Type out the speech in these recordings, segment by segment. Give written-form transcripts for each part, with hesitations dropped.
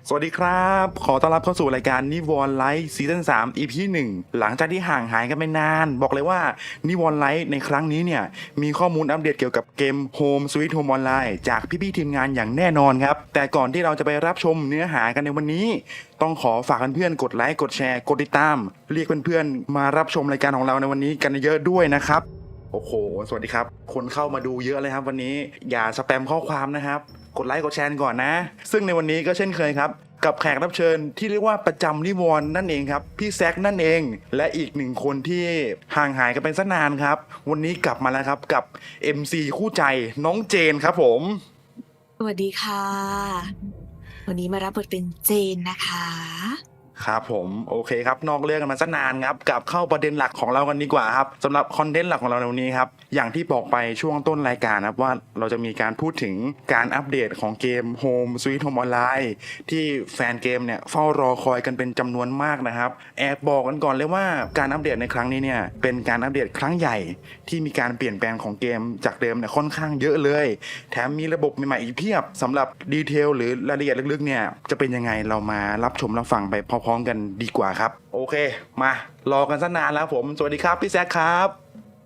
สวัสดีครับขอต้อนรับเข้าสู่รายการนิวรณ์ไลฟ์ซีซั่น3 EP 1หลังจากที่ห่างหายกันไปนานบอกเลยว่านิวรณ์ไลฟ์ในครั้งนี้เนี่ยมีข้อมูลอัปเดตเกี่ยวกับเกม Home Sweet Home Online จากพี่ๆทีมงานอย่างแน่นอนครับแต่ก่อนที่เราจะไปรับชมเนื้อหากันในวันนี้ต้องขอฝากเพื่อนๆกดไลค์กดแชร์กดติดตามเรียกเพื่อนๆมารับชมรายการของเราในวันนี้กันเยอะด้วยนะครับโอ้โหสวัสดีครับคนเข้ามาดูเยอะเลยครับวันนี้อย่าสแปมข้อความนะครับกดไลค์กดแชร์ก่อนนะซึ่งในวันนี้ก็เช่นเคยครับกับแขกรับเชิญที่เรียกว่าประจำนิวรณ์นั่นเองครับพี่แซคนั่นเองและอีกหนึ่งคนที่ห่างหายกันไปซะนานครับวันนี้กลับมาแล้วครับกับ MC คู่ใจน้องเจนครับผม สวัสดีค่ะ วันนี้มารับบทเป็นเจนนะคะ ครับผมโอเคครับนอกเรื่องกันมาซะนานครับกลับเข้าประเด็นหลักของเรากันดีกว่าครับสำหรับคอนเทนต์หลักของเราในวันนี้ครับอย่างที่บอกไปช่วงต้นรายการครับว่าเราจะมีการพูดถึงการอัปเดตของเกม Home Sweet Home Online ที่แฟนเกมเนี่ยเฝ้ารอคอยกันเป็นจำนวนมากนะครับแอบบอกกันก่อนเลยว่าการอัปเดตในครั้งนี้เนี่ยเป็นการอัปเดตครั้งใหญ่ที่มีการเปลี่ยนแปลงของเกมจากเดิมเนี่ยค่อนข้างเยอะเลยแถมมีระบบใหม่ๆอีกเพียบสำหรับดีเทลหรือรายละเอียดลึกๆเนี่ยจะเป็นยังไงเรามารับชมรับฟังไปพร้อมๆกันดีกว่าครับโอเคมารอกันซะนานแล้วผมสวัสดีครับพี่แซคครับ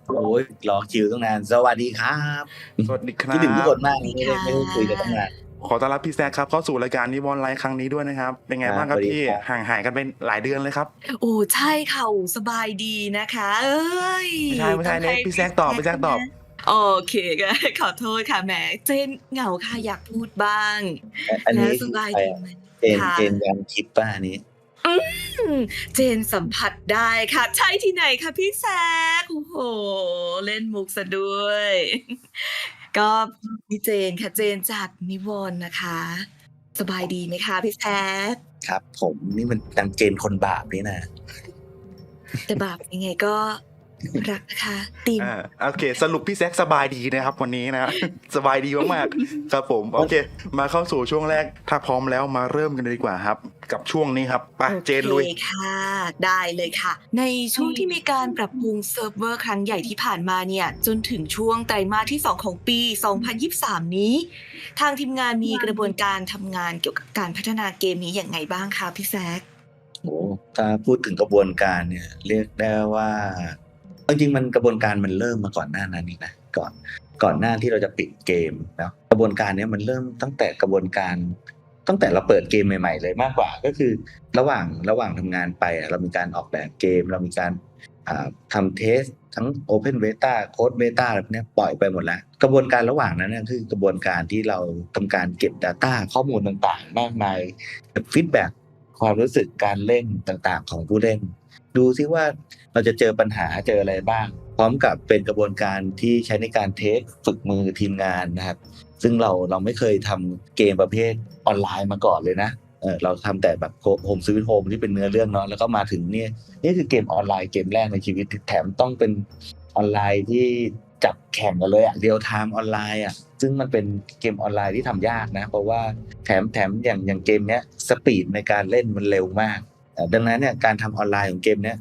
โอ้ยรอคิวตั้งนานสวัสดีครับ สวัสดีครั คิดถึงทุก บ คนมากไม่ได้คุยกันตั้งนาน ขอต้อนรับพี่แซคครับเข้าสู่รายการนิวรณ์ไลฟ์ครั้งนี้ด้วยนะครับเป็นไงบ้างครับ สวัสดี พี่ ครับ ห่างหายกันเป็นหลายเดือนเลยครับ โอ้ใช่ค่ะโอ้สบายดีนะคะ เอ้ย ไม่ใช่เนี่ยพี่แซคตอบพี่แซคตอบ โอเคก็ขอโทษค่ะแหมเจนเหงาค่ะอยากพูดบ้าง อันนี้ แล้วสบายดีไหม ค่ะ เจนยังคิดป่ะอันนี้ เจนสัมผัสได้ค่ะ ใช่ที่ไหนคะพี่แซคโอ้โหเล่นมุกซะด้วย ก็พี่เจนค่ะเจนจากนิวรณ์นะคะ สบายดีไหมคะพี่แซค ครับ ผมนี่มันดังเจนคนบาปนี่นะ แต่บาปยังไงก็รักนะคะติม โอเคสรุปพี่แซคสบายดีนะครับวันนี้นะ สบายดีมากๆครับผมโอเคมาเข้าสู่ช่วงแรกถ้าพร้อมแล้วมาเริ่มกันเลยดีกว่าครับกับช่วงนี้ครับไป โอ เจนลุย เคค่ะ ได้เลยค่ะ ในช่วงที่มีการปรับปรุงเซิร์ฟเวอร์ครั้งใหญ่ที่ผ่านมาเนี่ย จนถึงช่วงไตรมาสที่ 2 ของปี 2023 นี้ ทางทีมงานมีกระบวนการทำงานเกี่ยวกับการพัฒนาเกมนี้อย่างไงบ้างคะพี่แซค โอ้ถ้าพูดถึงกระบวนการเนี่ย เรียกได้ว่าจริงๆมันกระบวนการมันเริ่มมาก่อนหน้านั้นอีกนะก่อนหน้าที่เราจะปิดเกมเนาะกระบวนการเนี้ยมันเริ่มตั้งแต่กระบวนการตั้งแต่เราเปิดเกมใหม่ๆเลยมากกว่าก็คือระหว่างทำงานไปอะเรามีการออกแบบเกม เรามีการทำเทสทั้ง Open Beta Code Beta อะไรพวกเนี้ยปล่อยไปหมดแล้ว กระบวนการระหว่างนั้นเนี่ยคือกระบวนการที่เราทำการเก็บ Data ข้อมูลต่างๆ มากมายเก็บฟีดแบ็กความรู้สึกการเล่นต่างๆ ของผู้เล่น ดูซิว่าเราจะเจอปัญหาเจออะไรบ้าง พร้อมกับเป็นกระบวนการที่ใช้ในการเทสฝึกมือทีมงานนะครับ ซึ่งเราไม่เคยทำเกมประเภทออนไลน์มาก่อนเลยนะเราทำแต่แบบโฮมสวิตโฮมที่เป็นเนื้อเรื่องเนาะแล้วก็มาถึงนี่คือเกมออนไลน์เกมแรกในชีวิตแถมต้องเป็นออนไลน์ที่จับแข่งกันเลยอะเรียลไทม์ออนไลน์อะซึ่งมันเป็นเกมออนไลน์ที่ทำยากนะเพราะว่าแถมอย่างเกมเนี้ยสปีดในการเล่นมันเร็วมากดังนั้นเนี่ยการทำออนไลน์ของเกมเนี้ย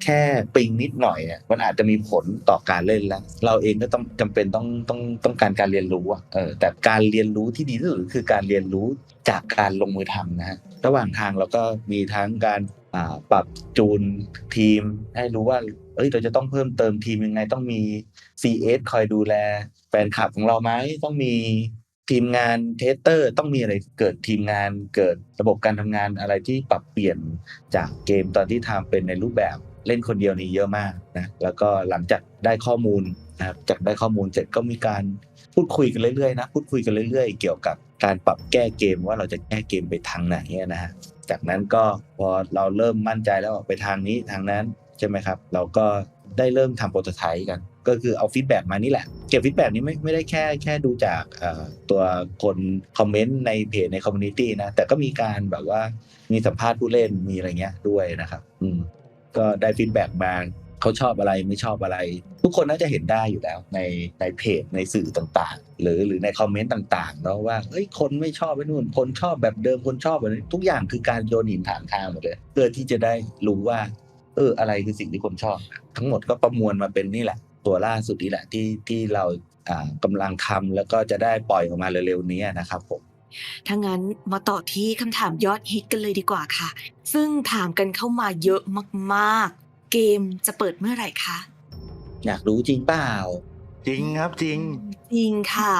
แค่ปิงนิดหน่อยเนี่ยมันอาจจะมีผลต่อการเล่นแล้วเราเองก็ต้องจำเป็นต้องการเรียนรู้อะแต่การเรียนรู้ที่ดีที่สุดคือการเรียนรู้จากการลงมือทำนะฮะระหว่างทางเราก็มีทั้งการปรับจูนทีมให้รู้ว่าเราจะต้องเพิ่มเติมทีมยังไงต้องมี CS คอยดูแลแฟนคลับของเราไหมต้องมีทีมงานเทสเตอร์ต้องมีอะไรเกิดทีมงานเกิดระบบการทำงานอะไรที่ปรับเปลี่ยนจากเกมตอนที่ทำเป็นในรูปแบบเล่นคนเดียวนี่เยอะมากนะแล้วก็หลังจากได้ข้อมูลนะครับจากได้ข้อมูลเสร็จก็มีการพูดคุยกันเรื่อยๆนะพูดคุยกันเรื่อยๆเกี่ยวกับการปรับแก้เกมว่าเราจะแก้เกมไปทางไหนนะฮะจากนั้นก็พอเราเริ่มมั่นใจแล้วไปทางนี้ทางนั้นใช่ไหมครับเราก็ได้เริ่มทำโปรโตไทป์กันก็คือเอาฟีดแบ็กมานี่แหละเก็บฟีดแบ็กนี้ไม่ได้แค่ดูจากตัวคนคอมเมนต์ในเพจในคอมมูนิตี้นะแต่ก็มีการแบบว่ามีสัมภาษณ์ผู้เล่นมีอะไรเงี้ยด้วยนะครับก็ได้ฟีดแบ็กมาเขาชอบอะไรไม่ชอบอะไรทุกคนน่าจะเห็นได้อยู่แล้วในเพจในสื่อต่างๆหรือในคอมเมนต์ต่างๆเนาะว่าคนไม่ชอบไปนู่นคนชอบแบบเดิมคนชอบแบบนี้ทุกอย่างคือการโยนหินถามทางหมดเลยเพื่อที่จะได้รู้ว่าอะไรคือสิ่งที่คนชอบทั้งหมดก็ประมวลมาเป็นนี่แหละตัวล่าสุดนี่แหละที่เรากำลังทำแล้วก็จะได้ปล่อยออกมาเร็วๆนี้นะครับผม ถ้างั้นมาต่อที่คำถามยอดฮิตกันเลยดีกว่าค่ะ ซึ่งถามกันเข้ามาเยอะมากๆ เกมจะเปิดเมื่อไหร่คะ อยากรู้จริงเปล่า จริงครับจริง จริงค่ะ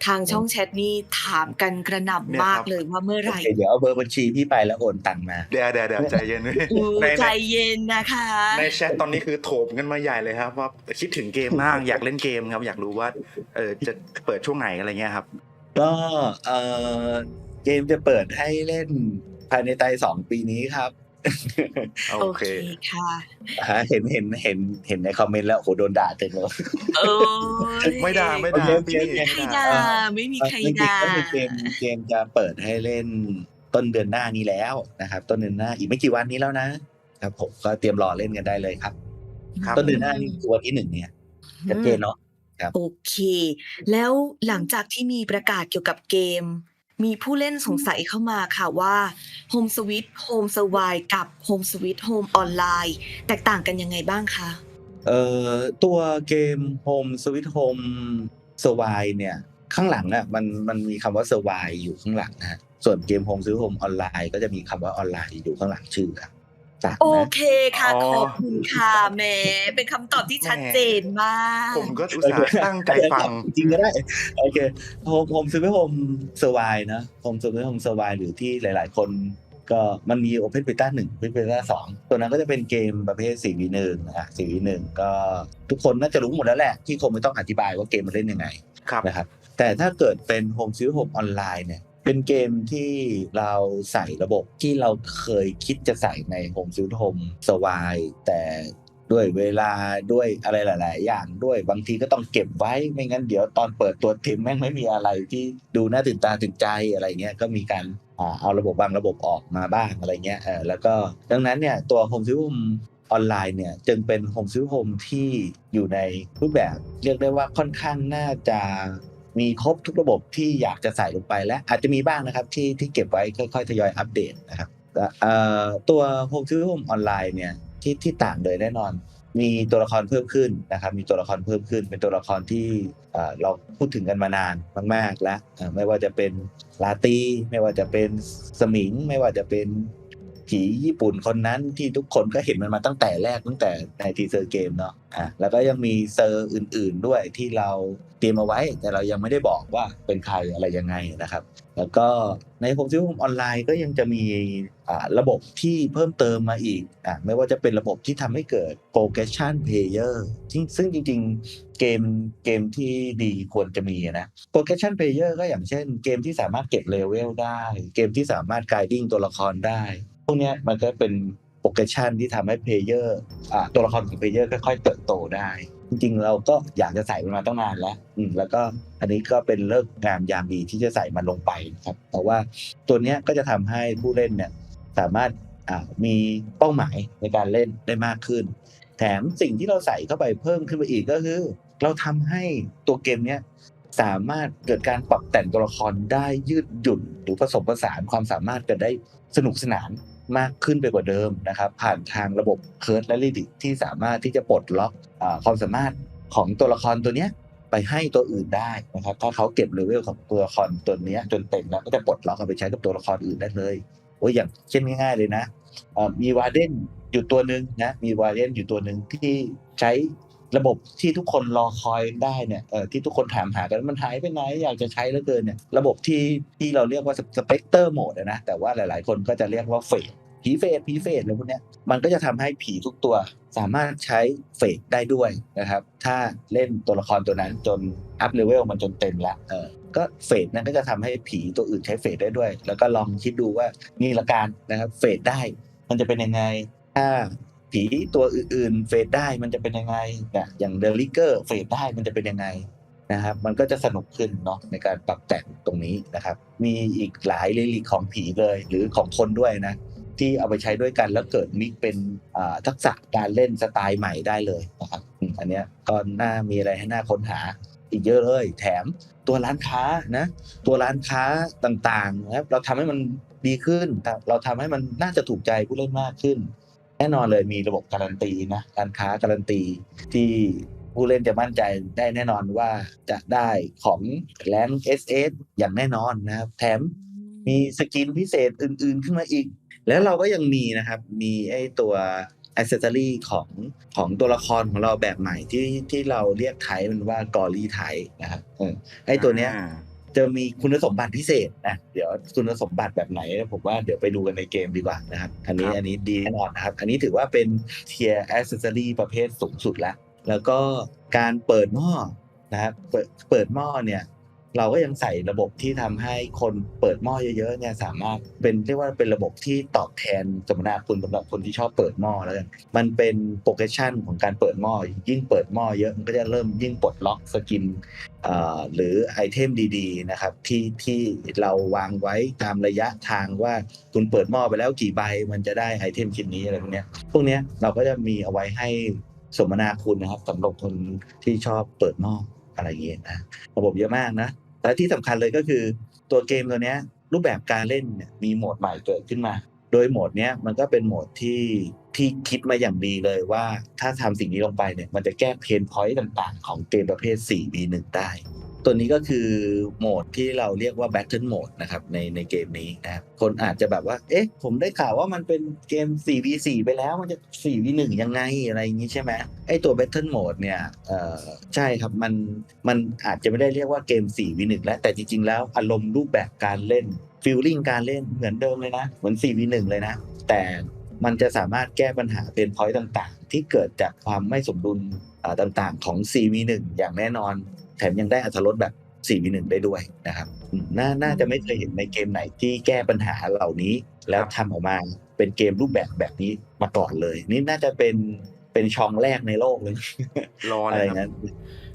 ทางช่องแชทนี่ถามกันกระห เนี่ย น่ำมา ค ก รับ เลยว่าเมื่อ โอ ไหร่ เคเดี๋ยวเอาเบอร์บัญชีพี่ไปแล้วโอนตังค์มา เดี๋ยวใจเย็น ใน ใจเย็นนะคะ ในแชทตอนนี้คือโถมกันมาใหญ่เลยครับว่าคิดถึงเกมมาก อยากเล่นเกมครับ อยากรู้ว่าจะเปิดช่วงไหนอะไรเงี้ยครับ ก็เกมจะเปิดให้เล่นภายในไตร2 ปีนี้ครับ โอ โอ เค เคค่ะ เห็นในคอมเมนต์แล้วโอ้โฮโดนด่าเต็มเลย โอ๊ย ไม่ด่า โอเค พี่ ไม่มีใครด่า ไม่มีใคร จริง ด่า ๆก็คือเกมจะเปิดให้เล่นต้นเดือนหน้านี้แล้วนะครับ ต้นเดือนหน้าอีกไม่กี่วันนี้แล้วนะครับผมก็เตรียมรอเล่นกันได้เลยครับ ครับ ต้นเดือนหน้านี่คือวันที่ 1 เนี่ยชัดเจนเนาะ ครับ โอเค แล้วหลังจากที่มีประกาศเกี่ยวกับเกม มีผู้เล่นสงสัยเข้ามาค่ะว่า Home Sweet Home Survive กับ Home Sweet Home Online แตกต่างกันยังไงบ้างคะ? ตัวเกม Home Sweet Home Survive เนี่ยข้างหลังอะมันมีคำว่า Survive อยู่ข้างหลังนะครับส่วนเกม Home Sweet Home Online ก็จะมีคำว่า Online อยู่ข้างหลังชื่อครับต่าง โอ นะ เคค่ะ อ๋อ ขอบคุณค่ะ แหม เป็นคำตอบที่ชัดเจนมาก ผมก็อุตส่าห์ตั้งใจฟัง จริงก็ได้ โอเค Home Sweet Home Survive นะ Home Sweet Home Survive หรือที่หลาย ๆ คนก็มันมี Open Beta 1 Open Beta 2 ตัวนั้นก็จะเป็นเกมประเภท 4v1 4v1 ก็ทุกคนน่าจะรู้หมดแล้วแหละที่คงไม่ต้องอธิบายว่าเกมมันเล่นยังไง ครับ นะครับแต่ถ้าเกิดเป็น Home Sweet Home Online เนี่ยเป็นเกมที่เราใส่ระบบที่เราเคยคิดจะใส่ใน Home Sweet Home Survive แต่ด้วยเวลาด้วยอะไรหลาย ๆ อย่างด้วยบางทีก็ต้องเก็บไว้ไม่งั้นเดี๋ยวตอนเปิดตัวเกมแม่งไม่มีอะไรที่ดูน่าตื่นตาตื่นใจอะไรเงี้ยก็มีการเอาระบบบางระบบออกมาบ้างอะไรเงี้ยแล้วก็ดังนั้นเนี่ยตัว Home Sweet Home ออนไลน์เนี่ยจึงเป็น Home Sweet Home ที่อยู่ในรูปแบบเรียกได้ว่าค่อนข้างน่าจะมีครบทุกระบบที่อยากจะใส่ลงไปและอาจจะมีบ้างนะครับที่เก็บไว้ค่อยๆทยอยอัปเดตนะครับตัว Home Sweet Home ออนไลน์เนี่ยที่ต่างเลยแน่นอนมีตัวละครเพิ่มขึ้นนะครับมีตัวละครเพิ่มขึ้นเป็นตัวละครที่เราพูดถึงกันมานานมากๆแล้วไม่ว่าจะเป็นราตรีไม่ว่าจะเป็นสมิงไม่ว่าจะเป็นผีญี่ปุ่นคนนั้นที่ทุกคนก็เห็นมันมาตั้งแต่แรกตั้งแต่ในทีเซอร์เกมเนาะแล้วก็ยังมีเซอร์อื่นๆด้วยที่เราเตรียมเอาไว้แต่เรายังไม่ได้บอกว่าเป็นใครอะไรยังไงนะครับแล้วก็ใน Home Sweet Home ออนไลน์ก็ยังจะมีระบบที่เพิ่มเติมมาอีกไม่ว่าจะเป็นระบบที่ทำให้เกิด Progression Player ซึ่งจริงๆเกมที่ดีควรจะมีนะ Progression Player ก็อย่างเช่นเกมที่สามารถเก็บเลเวลได้เกมที่สามารถ guiding ตัวละครได้พวกนี้มันก็เป็น Progression ที่ทำให้ Player ตัวละครของ Player ค่อยๆเติบโตได้จริงๆเราก็อยากจะใส่มันมาตั้งนานแล้วแล้วก็อันนี้ก็เป็นฤกษ์งามยามดีที่จะใส่มันลงไปนะครับแต่ว่าตัวนี้ก็จะทำให้ผู้เล่นเนี่ยสามารถมีเป้าหมายในการเล่นได้มากขึ้นแถมสิ่งที่เราใส่เข้าไปเพิ่มขึ้นไปอีกก็คือเราทำให้ตัวเกมนี้สามารถเกิดการปรับแต่งตัวละครได้ยืดหยุ่นหรือผสมผสานความสามารถกันได้สนุกสนานมากขึ้นไปกว่าเดิมนะครับผ่านทางระบบ Curse และ Relic ที่สามารถที่จะปลดล็อกความสามารถของตัวละครตัวนี้ไปให้ตัวอื่นได้นะครับถ้าเขาเก็บเลเวลของตัวละครตัวนี้จนเต็มแล้วก็จะปลดล็อกเอาไปใช้กับตัวละครอื่นได้เลยอย่างเช่นง่ายๆเลยนะมีวาร์เดนอยู่ตัวนึงนะมีวาร์เดนอยู่ตัวนึงที่ใช้ระบบที่ทุกคนรอคอยได้เนี่ยที่ทุกคนถามหากันมันหายไปไหนอยากจะใช้เหลือเกินเนี่ยระบบที่เราเรียกว่าสเปกเตอร์โหมดนะแต่ว่าหลายๆคนก็จะเรียกว่าเฟสผีเฟสอะไรพวกนี้มันก็จะทำให้ผีทุกตัวสามารถใช้เฟสได้ด้วยนะครับถ้าเล่นตัวละครตัวนั้นจนอัพเลเวลมันจนเต็มแล้วก็เฟสนั้นก็จะทำให้ผีตัวอื่นใช้เฟสได้ด้วยแล้วก็ลองคิดดูว่านี่ละกันนะครับเฟสได้มันจะเป็นยังไงถ้าผีตัวอื่นๆเฟสได้มันจะเป็นยังไงอย่างเดลิเกอร์เฟสได้มันจะเป็นยังไงนะครับมันก็จะสนุกขึ้นเนาะในการปรับแต่งตรงนี้นะครับมีอีกหลายลิลิกของผีเลยหรือของคนด้วยนะที่เอาไปใช้ด้วยกันแล้วเกิดมิกเป็นทักษะการเล่นสไตล์ใหม่ได้เลยนะครับอันเนี้ยก็น่ามีอะไรให้น่าค้นหาอีกเยอะเลยแถมตัวร้านค้านะตัวร้านค้าต่างๆนะครับเราทำให้มันดีขึ้นเราทำให้มันน่าจะถูกใจผู้เล่นมากขึ้นแน่นอนเลยมีระบบการันตีนะร้านค้าการันตีที่ ผู้เล่นจะมั่นใจได้แน่นอนว่าจะได้ของแรง SS อย่างแน่นอนนะครับแถมมีสกินพิเศษอื่นๆขึ้นมาอีก แล้วเราก็ยังมีนะครับมีไอ้ตัว accessory ของตัวละครของเราแบบใหม่ที่เราเรียกไทป์มันว่ากอรี่ไทป์นะครับไอ้ตัวเนี้ยจะมีคุณสมบัติพิเศษนะเดี๋ยวคุณสมบัติแบบไหนผมว่าเดี๋ยวไปดูกันในเกมดีกว่านะครับอันนี้ดีแน่นอนนะครับอันนี้ถือว่าเป็น tier accessory ประเภทสูงสุดแล้วก็การเปิดหม้อนะครับเปิดหม้อเนี่ยเราก็ยังใส่ระบบที่ทำให้คนเปิดหม้อเยอะๆเนี่ยสามารถเป็นเรียกว่าเป็นระบบที่ตอบแทนสมนาคุณสำหรับคนที่ชอบเปิดหม้อแล้วกันมันเป็นโปรเกรสชั่นของการเปิดหม้อยิ่งเปิดหม้อเยอะมันก็จะเริ่มยิ่งปลดล็อกสกินหรือไอเทมดีๆนะครับที่เราวางไว้ตามระยะทางว่าคุณเปิดหม้อไปแล้วกี่ใบมันจะได้ไอเทมชิ้นนี้อะไรพวกเนี้ยเราก็จะมีเอาไว้ให้สมนาคุณนะครับสำหรับคนที่ชอบเปิดหม้ออะไรอย่างเงี้ยนะระบบเยอะมากนะและที่สำคัญเลยก็คือตัวเกมตัวเนี้ยรูปแบบการเล่นเนี่ยมีโหมดใหม่เกิดขึ้นมาโดยโหมดเนี้ยมันก็เป็นโหมดที่คิดมาอย่างดีเลยว่าถ้าทำสิ่งนี้ลงไปเนี่ยมันจะแก้เพนพอยต์ต่างๆของเกมประเภท 4v1 ได้ตัวนี้ก็คือโหมดที่เราเรียกว่า Battle Mode นะครับในเกมนี้นะครับคนอาจจะแบบว่าเอ๊ะผมได้ข่าวว่ามันเป็นเกม 4v4 ไปแล้วมันจะ 4v1 ยังไงอะไรอย่างนี้ใช่ไหมไอ้ตัว Battle Mode เนี่ยใช่ครับมันอาจจะไม่ได้เรียกว่าเกม 4v1 แล้วแต่จริงๆแล้วอารมณ์รูปแบบการเล่นฟีลลิ่งการเล่นเหมือนเดิมเลยนะเหมือน 4v1 เลยนะแต่มันจะสามารถแก้ปัญหาเพนพอยต์ต่างๆที่เกิดจากความไม่สมดุลต่างๆของ 4v1 อย่างแน่นอนแถมยังได้อรรถรสแบบ 4v1 ได้ด้วยนะครับน่าจะไม่เคยเห็นในเกมไหนที่แก้ปัญหาเหล่านี้แล้วทำออกมาเป็นเกมรูปแบบนี้มาก่อนเลยนี่น่าจะเป็นช่องแรกในโลกเลย รอ อะ เล ไร ยครับ นั้น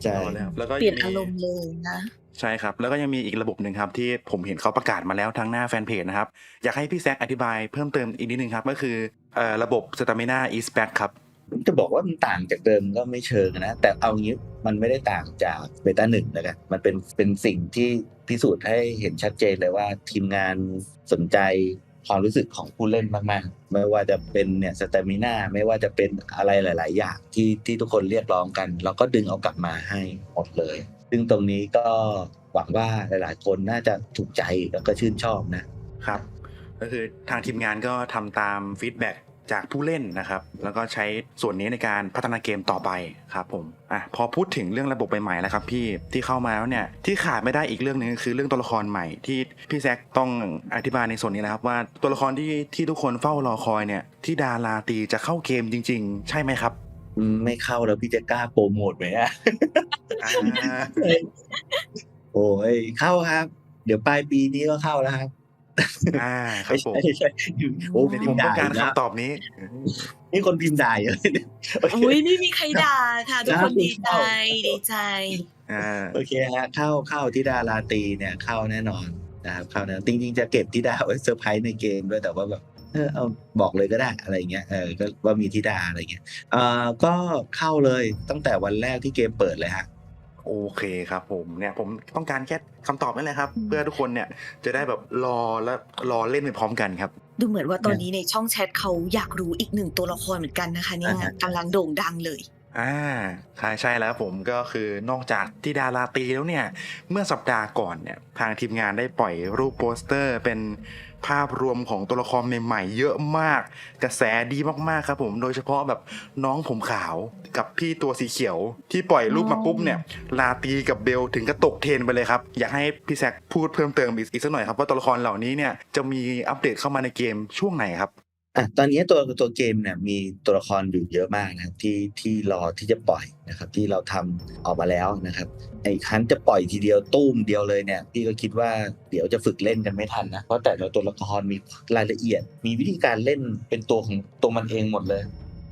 ใช่ รอแล้วแล้วก็ เปลี่ยนอารมณ์เลยนะ ใช่ครับแล้วก็ยังมีอีกระบบหนึ่งครับที่ผมเห็นเขาประกาศมาแล้วทางหน้าแฟนเพจนะครับอยากให้พี่แซคอธิบายเพิ่มเติมอีกนิดนึงครับก็คือระบบ Stamina is back ครับจะบอกว่ามันต่างจากเดิมก็ไม่เชิงนะแต่เอางี้มันไม่ได้ต่างจากเบต้าหนึ่งนะครับมันเป็นสิ่งที่พิสูจน์ให้เห็นชัดเจนเลยว่าทีมงานสนใจความรู้สึกของผู้เล่นมากๆไม่ว่าจะเป็นเนี่ยสเตมิน่าไม่ว่าจะเป็นอะไรหลายๆอย่างที่ทุกคนเรียกร้องกันเราก็ดึงเอากลับมาให้หมดเลยซึ่งตรงนี้ก็หวังว่าหลายๆคนน่าจะถูกใจแล้วก็ชื่นชอบนะครับ ก็คือทางทีมงานก็ทำตามฟีดแบ็กจากผู้เล่นนะครับแล้วก็ใช้ส่วนนี้ในการพัฒนาเกมต่อไปครับผมพอพูดถึงเรื่องระบบใหม่ๆแล้วครับพี่ที่เข้ามาแล้วเนี่ยที่ขาดไม่ได้อีกเรื่องนึงคือเรื่องตัวละครใหม่ที่พี่แซคต้องอธิบายในส่วนนี้นะครับว่าตัวละครที่ทุกคนเฝ้ารอคอยเนี่ยที่ดาราตีจะเข้าเกมจริงๆใช่ไหมครับ ไม่เข้าแล้วพี่จะกล้าโปรโมทไหมอ่ะ โอ้ยเข้าครับ เดี๋ยวปลายปีนี้ก็เข้าแล้วครับ ครับผม ไม่ใช่โอ้ ผม พิมพ์ ต้อ ด่าง การ นะ คำตอบนี้ นี่คนพิมพ์ด่าเยอะโอเค อุ้ยไม่มีใครด่าค่ะ ทุกคนดีใจ ดีใจ โอเคฮะเข้าที่ดาราตีเนี่ยเข้าแน่นอนนะครับเข้าแน่นอนจริงๆจะเก็บที่ดาไว้เซอร์ไพรส์ในเกมด้วยแต่ว่าแบบเอาบอกเลยก็ได้อะไรเงี้ยก็ว่ามีที่ดาอะไรเงี้ยก็เข้าเลยตั้งแต่วันแรกที่เกมเปิดเลยฮะ โอเคครับผมเนี่ยผมต้องการแค่คำตอบนั่นแหละครับเพื่อทุกคนเนี่ยจะได้แบบรอเล่นไปพร้อมกันครับ ดูเหมือนว่าตอนนี้ในช่องแชทเขาอยากรู้อีกหนึ่งตัวละครเหมือนกันนะคะเนี่ยกำลังโด่งดังเลย ใช่แล้วผมก็คือนอกจากที่ดาราตีแล้วเนี่ยเมื่อสัปดาห์ก่อนเนี่ยทางทีมงานได้ปล่อยรูปโปสเตอร์เป็นภาพรวมของตัวละครใหม่ๆเยอะมากกระแสดีมากๆครับผมโดยเฉพาะแบบน้องผมขาวกับพี่ตัวสีเขียวที่ปล่อยรูปมาปุ๊บเนี่ยลาตีกับเบลถึงกระตกเทรนไปเลยครับอยากให้พี่แซคพูดเพิ่มเติมอีกสักหน่อยครับว่าตัวละครเหล่านี้เนี่ยจะมีอัปเดตเข้ามาในเกมช่วงไหนครับตอนนี้ตัวเกมเนี่ยมีตัวละครอยู่เยอะมากนะครับที่รอที่จะปล่อยนะครับที่เราทำออกมาแล้วนะครับไอ้คันจะปล่อยทีเดียวตุ้มเดียวเลยเนี่ยพี่ก็คิดว่าเดี๋ยวจะฝึกเล่นกันไม่ทันนะเพราะแต่ละตัวละครมีรายละเอียดมีวิธีการเล่นเป็นตัวของตัวมันเองหมดเลย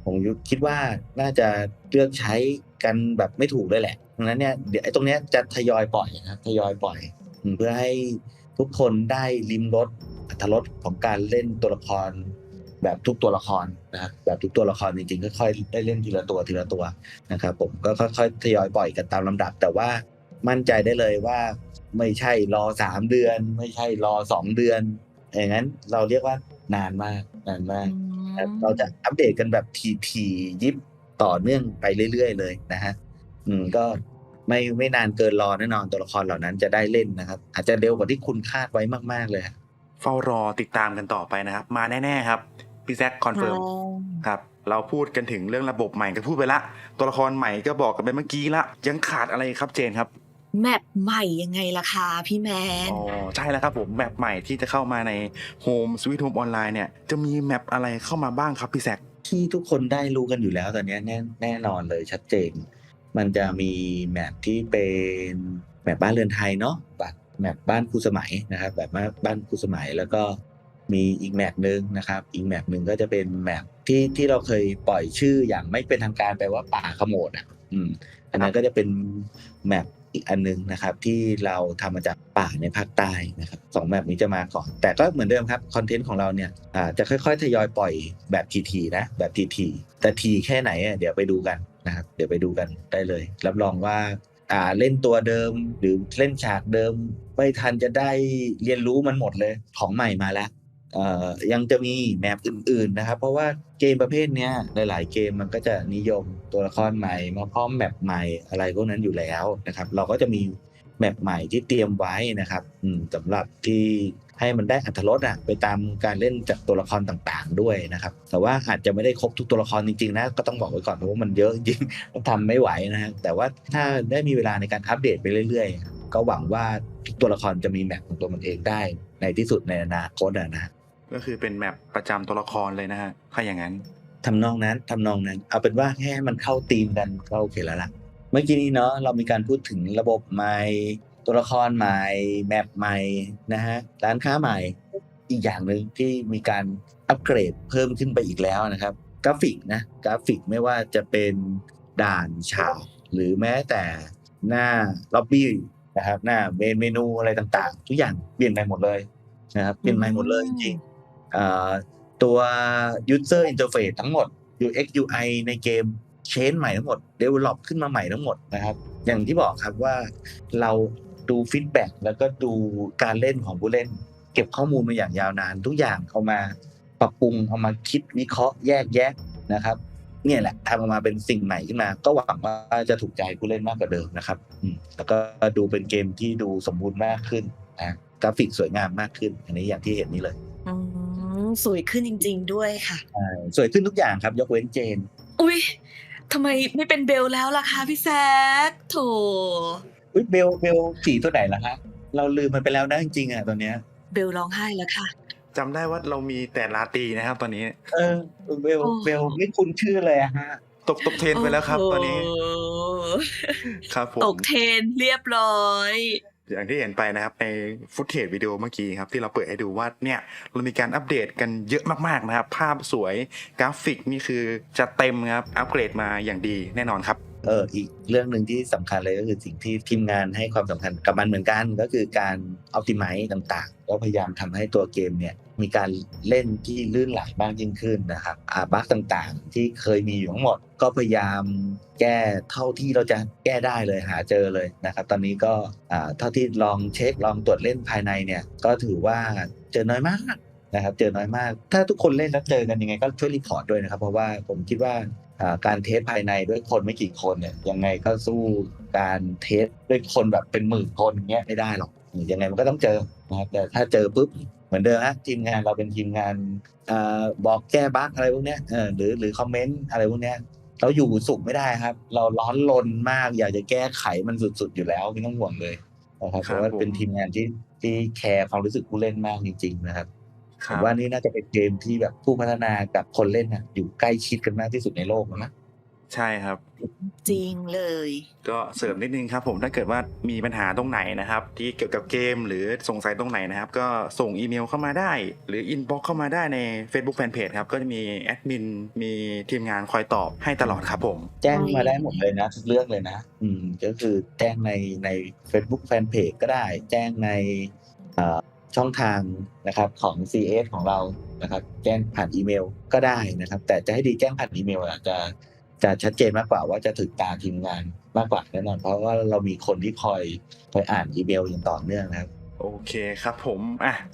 ผมคิดว่าน่าจะเลือกใช้กันแบบไม่ถูกเลยแหละดังนั้นเนี่ยเดี๋ยวไอ้ตรงเนี้ยจะทยอยปล่อยนะครับทยอยปล่อยเพื่อให้ทุกคนได้ลิ้มรสอรรถรสของการเล่นตัวละครแบบทุกตัวละครนะครับแบบทุกตัวละครจริงๆค่อยๆได้เล่นทีละตัวนะครับผมก็ค่อยๆทยอยปล่อยกันตามลำดับแต่ว่ามั่นใจได้เลยว่าไม่ใช่รอ3เดือนไม่ใช่รอ2เดือนอย่างนั้นเราเรียกว่านานมากเราจะอัปเดตกันแบบทียิบต่อเนื่องไปเรื่อยๆเลยนะฮะ ก็ไม่นานเกินรอแน่นอนตัวละครเหล่านั้นจะได้เล่นนะครับ อาจจะเร็วกว่าที่คุณคาดไว้มากๆเลยฮะ เฝ้ารอติดตามกันต่อไปนะครับ มาแน่ๆครับพี่แซคคอนเฟิร์มครับเราพูดกันถึงเรื่องระบบใหม่ก็พูดไปละตัวละครใหม่ก็บอกกันไปเมื่อกี้ละยังขาดอะไรครับเจนครับ แมปใหม่ยังไงล่ะคะพี่แมน อ๋อใช่แล้วครับผมแมปใหม่ที่จะเข้ามาใน Home Sweet Home Online เนี่ยจะมีแมปอะไรเข้ามาบ้างครับพี่แซค ที่ทุกคนได้รู้กันอยู่แล้วตอนนี้แน่นอนเลยชัดเจน มันจะมีแมปที่เป็นแมปบ้านเรือนไทยเนาะแมปบ้านครูสมัยนะครับแบบบ้านครูสมัยแล้วก็มีอีกแมปหนึ่งนะครับอีกแมปหนึ่งก็จะเป็นแมปที่เราเคยปล่อยชื่ออย่างไม่เป็นทางการไปว่าป่าขโมดอันนั้นก็จะเป็นแมปอีกอันนึงนะครับที่เราทำมาจากป่าในภาคใต้นะครับสองแมปนี้จะมาก่อนแต่ก็เหมือนเดิมครับคอนเทนต์ของเราเนี่ยจะค่อยๆทยอยปล่อยแบบทีๆนะแบบทีๆแต่ทีแค่ไหนเดี๋ยวไปดูกันนะครับเดี๋ยวไปดูกันได้เลยรับรองว่าเล่นตัวเดิมหรือเล่นฉากเดิมไม่ทันจะได้เรียนรู้มันหมดเลยของใหม่มาแล้วยังจะมีแมปอื่นๆนะครับเพราะว่าเกมประเภทเนี้ยหลายๆเกมมันก็จะนิยมตัวละครใหม่มาพร้อมแมปใหม่อะไรพวกนั้นอยู่แล้วนะครับเราก็จะมีแมปใหม่ที่เตรียมไว้นะครับสำหรับที่ให้มันได้อรรถรสไปตามการเล่นจากตัวละครต่างๆด้วยนะครับแต่ว่าอาจจะไม่ได้ครบทุกตัวละครจริงๆนะก็ต้องบอกไว้ก่อนเพราะว่ามันเยอะจริงๆทำไม่ไหวนะฮะแต่ว่าถ้าได้มีเวลาในการอัปเดตไปเรื่อยๆก็หวังว่าทุกตัวละครจะมีแมปของตัวมันเองได้ในที่สุดในอนาคตนะ ก็คือเป็นแมปประจำตัวละครเลยนะฮะถ้าอย่างนั้น ทำนองนั้นเอาเป็นว่าแค่มันเข้าธีมกันก็โอเคแล้วล่ะเมื่อกี้นี้เนาะเรามีการพูดถึงระบบใหม่ตัวละครใหม่แมปใหม่นะฮะร้านค้าใหม่อีกอย่างหนึ่งที่มีการอัปเกรดเพิ่มขึ้นไปอีกแล้วนะครับกราฟิกไม่ว่าจะเป็นด่านฉากหรือแม้แต่หน้าล็อบบี้นะครับหน้าเมนูอะไรต่างๆทุกอย่างเปลี่ยนไปหมดเลยนะครับเปลี่ยนไปหมดเลยจริงๆตัว user interface ทั้งหมด UX UI ในเกม change ใหม่ทั้งหมด develop ขึ้นมาใหม่ทั้งหมดนะครับอย่างที่บอกครับว่าเราดู feedback แล้วก็ดูการเล่นของผู้เล่นเก็บข้อมูลมาอย่างยาวนานทุกอย่างเอามาปรับปรุงเอามาคิดวิเคราะห์แยกแยะนะครับเนี่ยแหละทำออกมาเป็นสิ่งใหม่ขึ้นมาก็หวังว่าจะถูกใจผู้เล่นมากกว่าเดิมนะครับแล้วก็ดูเป็นเกมที่ดูสมบูรณ์มากขึ้นนะกราฟิกสวยงามมากขึ้นอันนี้อย่างที่เห็นนี่เลยสวยขึ้นจริงๆด้วยค่ะสวยขึ้นทุกอย่างครับยกเว้นเจนอุ๊ยทำไมไม่เป็นเบลแล้วล่ะคะพี่แซคโถอุ๊ยเบลสีตัวไหนล่ะคะเราลืมมันไปแล้วนะจริงๆตอนเนี้ยเบลร้องไห้แล้วค่ะจำได้ว่าเรามีแต่ลาตรีนะครับตอนนี้เบลไม่คุ้นชื่อเลยฮะตกเทรนไปแล้วครับตอนนี้ครับผมตกเทรนเรียบร้อยอย่างที่เห็นไปนะครับในฟุตเทจวิดีโอเมื่อกี้ครับที่เราเปิดให้ดูว่าเนี่ยเรามีการอัปเดตกันเยอะมากๆนะครับภาพสวยกราฟิกนี่คือจะเต็มครับอัปเกรดมาอย่างดีแน่นอนครับอีกเรื่องหนึ่งที่สำคัญเลยก็คือสิ่งที่ทีมงานให้ความสำคัญกับมันเหมือนกันก็คือการ optimize ต่างๆก็พยายามทำให้ตัวเกมเนี่ยมีการเล่นที่ลื่นไหลมากยิ่งขึ้นนะครับบั๊กต่างๆที่เคยมีอยู่ทั้งหมดก็พยายามแก้เท่าที่เราจะแก้ได้เลยหาเจอเลยนะครับตอนนี้ก็เท่าที่ลองเช็คลองตรวจเล่นภายในเนี่ยก็ถือว่าเจอน้อยมากนะครับเจอน้อยมากถ้าทุกคนเล่นแล้วเจอกันยังไงก็ช่วยรีพอร์ตด้วยนะครับเพราะว่าผมคิดว่าการเทสภายในด้วยคนไม่กี่คนเนี่ยยังไงก็สู้การเทสด้วยคนแบบเป็นหมื่นคนเงี้ยไม่ได้หรอกยังไงมันก็ต้องเจอนะครับแต่ถ้าเจอปุ๊บเหมือนเดิมฮะทีมงานเราเป็นทีมงานบอกแก้บั๊กอะไรพวกเนี้ยหรือคอมเมนต์อะไรพวกเนี้ยเราอยู่สุขไม่ได้ครับเราร้อนรนมากอยากจะแก้ไขมันสุดๆอยู่แล้วไม่ต้องห่วงเลยนะครับเพราะว่าเป็นทีมงานที่แคร์ความรู้สึกผู้เล่นมากจริงๆนะครับผมว่านี่น่าจะเป็นเกมที่แบบผู้พัฒนากับคนเล่นอยู่ใกล้ชิดกันมากที่สุดในโลกแล้วนะใช่ครับจริงเลยก็เสริมนิดนึงครับผมถ้าเกิดว่ามีปัญหาตรงไหนนะครับที่เกี่ยวกับเกมหรือสงสัยตรงไหนนะครับก็ส่งอีเมลเข้ามาได้หรืออินบ็อกซ์เข้ามาได้ใน Facebook Fanpage ครับก็จะมีแอดมินมีทีมงานคอยตอบให้ตลอดครับผมแจ้งมาได้หมดเลยนะทุกเรื่องเลยนะก็คือแจ้งใน Facebook Fanpage ก็ได้แจ้งในช่องทางนะครับของ CS ของเรานะครับแจ้งผ่านอีเมลก็ได้นะครับแต่จะให้ดีแจ้งผ่านอีเมลจะชัดเจนมากกว่าว่าจะถึงตาทีมงานมากกว่าแน่นอนเพราะว่าเรามีคนที่คอยอ่านอีเมลอย่างต่อเนื่องนะครับโอเคครับผม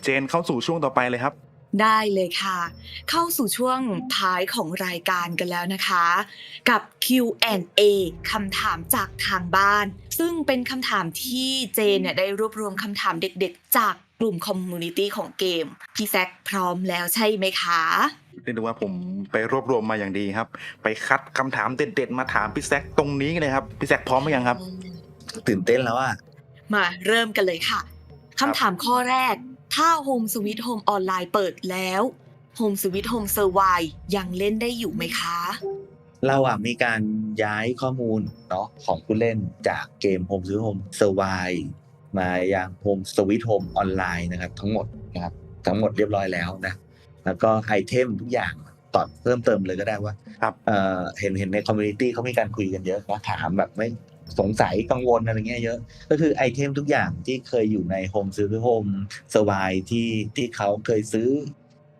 เจนเข้าสู่ช่วงต่อไปเลยครับ ได้เลยค่ะ เข้าสู่ช่วงท้ายของรายการกันแล้วนะคะ กับ Q&A คำถามจากทางบ้าน ซึ่งเป็นคำถามที่เจนเนี่ยได้รวบรวมคำถามเด็กๆ จากกลุ่มคอมมูนิตี้ของเกม พี่แซคพร้อมแล้วใช่ไหมคะ เรียกได้ว่าผมไปรวบรวมมาอย่างดีครับ ไปคัดคำถามเด็ดๆมาถามพี่แซคตรงนี้เลยครับพี่แซคพร้อมหรือยังครับ ตื่นเต้นแล้วอ่ะ มาเริ่มกันเลยค่ะ คำถามข้อแรก ถ้า Home Sweet Home ออนไลน์เปิดแล้ว Home Sweet Home Survive ยังเล่นได้อยู่ไหมคะ เราอ่ะมีการย้ายข้อมูลเนาะของผู้เล่นจากเกม Home Sweet Home Survive มายัง Home Sweet Home ออนไลน์นะครับทั้งหมดนะครับทั้งหมดเรียบร้อยแล้วนะแล้วก็ไอเทมทุกอย่างต่อเพิ่มเติมเลยก็ได้ว่า ครับ เห็นในคอมมูนิตี้เขามีการคุยกันเยอะนะถามแบบไม่สงสัยกังวลอะไรเงี้ยเยอะ ก็คือไอเทมทุกอย่างที่เคยอยู่ใน Home Sweet Home Survive ที่เขาเคยซื้อ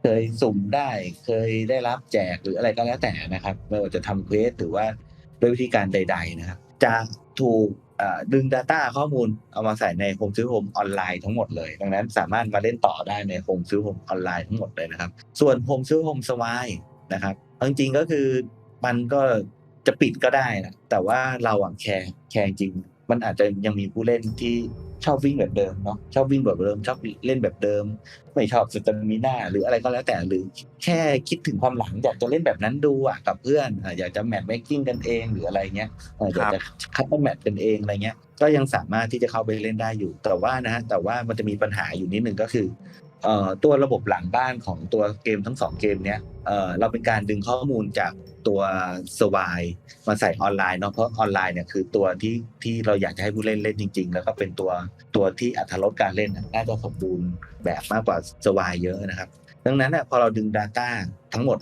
เคยสุ่มได้เคยได้รับแจกหรืออะไรก็แล้วแต่นะครับไม่ว่าจะทำเควสหรือว่าด้วยวิธีการใดๆนะครับจะถูกดึง Data ข้อมูลเอามาใส่ใน Home Sweet Home ออนไลน์ทั้งหมดเลยดังนั้นสามารถมาเล่นต่อได้ใน Home Sweet Home ออนไลน์ทั้งหมดเลยนะครับส่วน Home Sweet Home Survive นะครับเอาจริงๆก็คือมันก็จะปิดก็ได้นะแต่ว่าเราแคร์จริงมันอาจจะยังมีผู้เล่นที่ชอบวิ่งแบบเดิมเนาะชอบวิ่งแบบเดิมชอบเล่นแบบเดิม ไม่ชอบสตามิน่าหรืออะไรก็แล้วแต่หรือแค่คิดถึงความหลังอยากจะเล่นแบบนั้นดูกับเพื่อนอยากจะแมทเมคกิ้งกันเองหรืออะไรเงี้ยอยากจะคัสตอมแมทกันเองอะไรเงี้ยก็ยังสามารถที่จะเข้าไปเล่นได้อยู่แต่ว่ามันจะมีปัญหาอยู่นิดนึงก็คือตัวระบบหลังบ้านของตัวเกมทั้ง2เกมเนี้ยเราเป็นการดึงข้อมูลจากตัวสวายมาใส่ออนไลน์เนาะเพราะออนไลน์เนี่ยคือตัวที่เราอยากจะให้ผู้เล่นเล่นจริงๆแล้วก็เป็นตัวที่อรรถรสการเล่นน่าจะสมบูรณ์แบบมากกว่าสวายเยอะนะครับดังนั้นพอเราดึง Data ทั้งหมด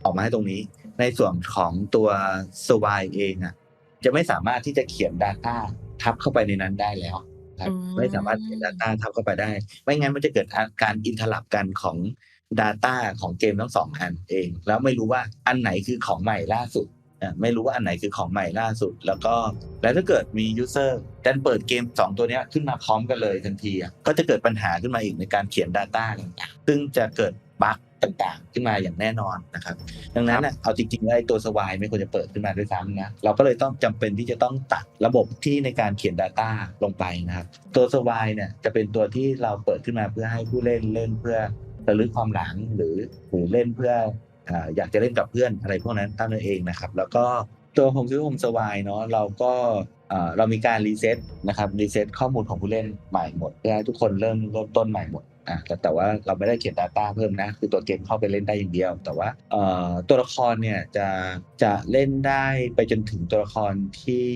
ออกมาให้ตรงนี้ในส่วนของตัวสวายเองจะไม่สามารถที่จะเขียน Data ทับเข้าไปในนั้นได้แล้วครับไม่สามารถเขียน Data ทับเข้าไปได้ไม่งั้นมันจะเกิดการอินทลับกันของ Data ของเกมทั้ง2อันเองแล้วไม่รู้ว่าอันไหนคือของใหม่ล่าสุดไม่รู้ว่าอันไหนคือของใหม่ล่าสุดแล้วถ้าเกิดมี user ดันเปิดเกม2ตัวนี้ขึ้นมาพร้อมกันเลยทันทีก็จะเกิดปัญหาขึ้นมาอีกในการเขียน Data ต่างๆซึ่งจะเกิดบั๊กต่างๆขึ้นมาอย่างแน่นอนนะครับดังนั้นเอาจริงๆแล้วตัวสวายไม่ควรจะเปิดขึ้นมาด้วยซ้ำนะเราก็เลยต้องจำเป็นที่จะต้องตัดระบบที่ในการเขียน Data ลงไปนะครับตัวสวายเนี่ยจะเป็นตัวที่เราเปิดขึ้นมาเพื่อให้ผู้เล่นเพื่อระลึกความหลังหรือเล่นเพื่ออยากจะเล่นกับเพื่อนอะไรพวกนั้นเท่านั้นเองนะครับแล้วก็ตัว Home Sweet Home Survive เนาะเราก็เรามีการรีเซ็ตนะครับรีเซ็ตข้อมูลของผู้เล่นใหม่หมดเพื่อให้ทุกคนเริ่มต้นใหม่หมดแต่ว่าเราไม่ได้เขียน Data เพิ่มนะคือตัวเกมเข้าไปเล่นได้อย่างเดียวแต่ว่าตัวละครเนี่ยจะเล่นได้ไปจนถึงตัวละครที่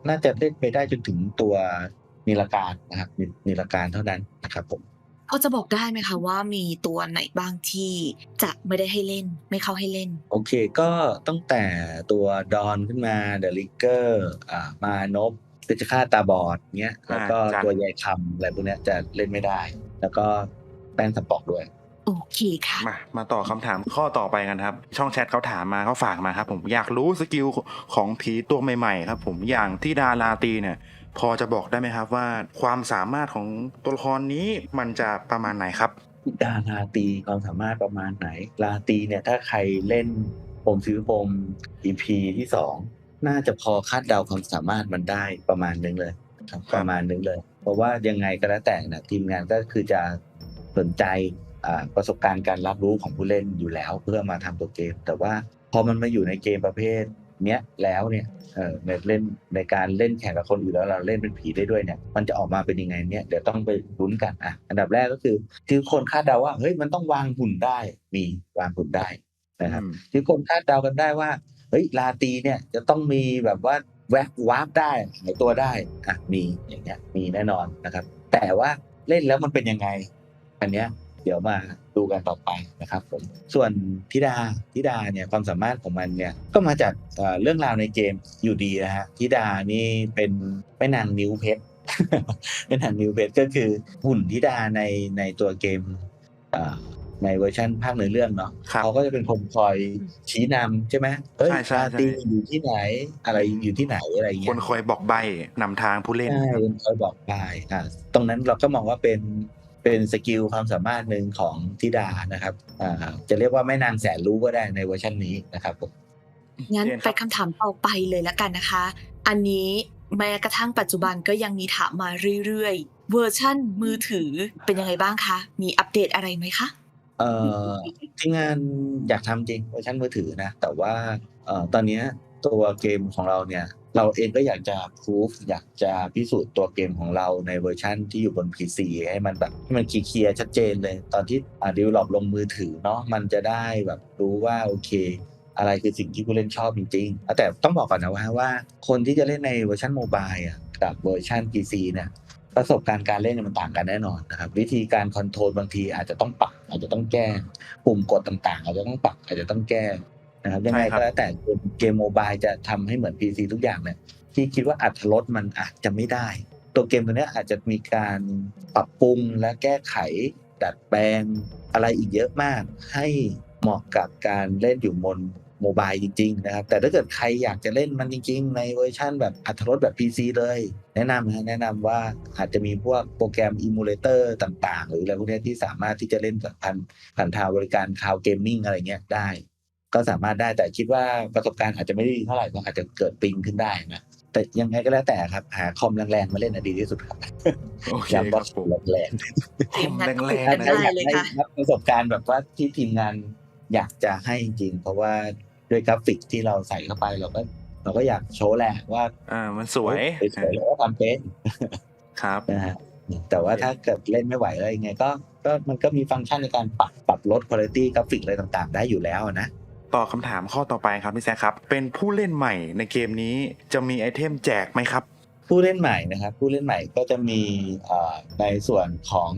น่าจะเล่นไปได้จนถึงตัวนิลการนะครับนิลการเท่านั้นนะครับผมพอจะบอกได้ไหมคะว่ามีตัวไหนบ้างที่จะไม่ได้ให้เล่นไม่เข้าให้เล่นโอเคก็ตั้งแต่ตัวดอนขึ้นมาเดอะลิกเกอร์มานพเพชฌฆาตตาบอดเงี้ยแล้วก็ตัวยายคำอะไรพวกนี้จะเล่นไม่ได้แล้วก็แป้งสปอกด้วยโอเคค่ะมาต่อคำถามข้อต่อไปกันครับช่องแชทเขาถามมาเขาฝากมาครับผมอยากรู้สกิลของผีตัวใหม่ๆครับผมอย่างที่ดาราตีเนี่ยพอจะบอกได้ไหมครับว่าความสามารถของตัวละครนี้มันจะประมาณไหนครับดาราตีความสามารถประมาณไหนลาตีเนี่ยถ้าใครเล่นผมซื้อผม EP ที่2น่าจะพอคาดเดาความสามารถมันได้ประมาณนึงเลยครับประมาณนึงเลยเพราะว่ายังไงก็แล้วแต่นะทีมงานก็คือจะสนใจประสบการณ์การรับรู้ของผู้เล่นอยู่แล้วเพื่อมาทำตัวเกมแต่ว่าพอมันมาอยู่ในเกมประเภทเนี้ยแล้วเนี่ยในการเล่นแข่งกับคนอื่นแล้วเราเล่นเป็นผีได้ด้วยเนี่ยมันจะออกมาเป็นยังไงเนี่ยเดี๋ยวต้องไปลุ้นกันอันดับแรกก็คือที่คนคาดเดาว่าเฮ้ยมันต้องวางหุ่นได้มีวางหุ่นได้นะครับที่คนคาดเดากันได้ว่าเฮ้ยลาตีเนี่ยจะต้องมีแบบว่าแวบวาร์ปได้หายตัวได้มีอย่างเงี้ยมีแน่นอนนะครับแต่ว่าเล่นแล้วมันเป็นยังไงอันเนี้ยเดี๋ยวมาดูกันต่อไปนะครับผมส่วนธิดาเนี่ยความสามารถของมันเนี่ยก็มาจากเรื่องราวในเกมอยู่ดีนะฮะธิดานี่เป็นแม่นางนิ้วเพชร แม่นางนิ้วเพชรก็คือหุ่นธิดาในตัวเกมในเวอร์ชันภาคเนื้อเรื่องเนาะเขาก็จะเป็นคนคอยชี้นำใช่ไหมลาตีอยู่ที่ไหนอะไรอยู่ที่ไหนอะไรเงี้ยคนคอยบอกใบนำทางผู้เล่นใช่คนคอยบอกใบตรงนั้นเราก็มองว่าเป็น เป็นสกิลความสามารถหนึ่งของธิดานะครับจะเรียกว่าแม่นางแสนรู้ก็ได้ในเวอร์ชันนี้นะครับผม งั้น เจน ไป ครับ คำถามต่อไปเลยแล้วกันนะคะ อันนี้แม้กระทั่งปัจจุบันก็ยังมีถามมาเรื่อยๆ เวอร์ชั่นมือถือเป็นยังไงบ้างคะ มีอัปเดตอะไรไหมคะ? เอ่อ ทีมงานอยากทำจริงเวอร์ชันมือถือนะ แต่ว่าตอนเนี้ยตัวเกมของเราเนี่ย เราเองก็อยากจะ proof อยากจะพิสูจน์ตัวเกมของเราในเวอร์ชันที่อยู่บน PC ให้มันแบบให้มันเคลียร์ชัดเจนเลย ตอนที่develop ลงมือถือเนาะมันจะได้แบบรู้ว่าโอเค อะไรคือสิ่งที่ผู้เล่นชอบจริงๆแต่ต้องบอกก่อนนะว่าคนที่จะเล่นในเวอร์ชันโมบายกับเวอร์ชัน PC เนี่ยประสบการณ์การเล่นเนี่ยมันต่างกันแน่นอนนะครับวิธีการคอนโทรลบางทีอาจจะต้องปรับอาจจะต้องแก้ปุ่มกดต่างๆอาจจะต้องปรับอาจจะต้องแก้นะครับยังไงก็แล้วแต่เกมโมบายจะทำให้เหมือน PC ทุกอย่างเนี่ยที่คิดว่าอรรถรสมันอาจจะไม่ได้ตัวเกมตัวเนี้ยอาจจะมีการปรับปรุงและแก้ไขดัดแปลงอะไรอีกเยอะมากให้เหมาะกับการเล่นอยู่บนโมบายจริงๆนะครับแต่ถ้าเกิดใครอยากจะเล่นมันจริงๆในเวอร์ชันแบบอรรถรสแบบ PC เลยแนะนำว่าอาจจะมีพวกโปรแกรม Emulator ต่างๆหรืออะไรพวกนี้ที่สามารถที่จะเล่นกับผ่านทางบริการ Cloud Gaming อะไรเงี้ยได้ก็สามารถได้แต่คิดว่าประสบการณ์อาจจะไม่ได้ดีเท่าไหร่ก็อาจจะเกิดปิงขึ้นได้นะแต่ยังไงก็แล้วแต่ครับหาคอมแรงๆมาเล่นดีที่สุดครับ โอเค ย้ำ ค ว่า รับผม แรง คอมแรง ได้ ๆนะ ถ้า ค อ รับ ยาก เลย ได้ ค่ะ รับประสบการณ์แบบว่าที่ทีมงานอยากจะให้จริงๆเพราะว่าด้วยกราฟิกที่เราใส่เข้าไปเราก็อยากโชว์แหละว่า มันสวย สวยๆแล้วก็ทำเป็น ครับ นะฮะแต่ว่าถ้าเกิดเล่นไม่ไหวอะไรยังไงก็มันก็มีฟังก์ชันในการปรับลด quality กราฟิกอะไรต่างๆได้อยู่แล้วนะ ตอบคำถามข้อต่อไปครับพี่แซคครับเป็นผู้เล่นใหม่ในเกมนี้จะมีไอเทมแจกไหมครับผู้เล่นใหม่นะครับผู้เล่นใหม่ก็จะมีในส่วนของ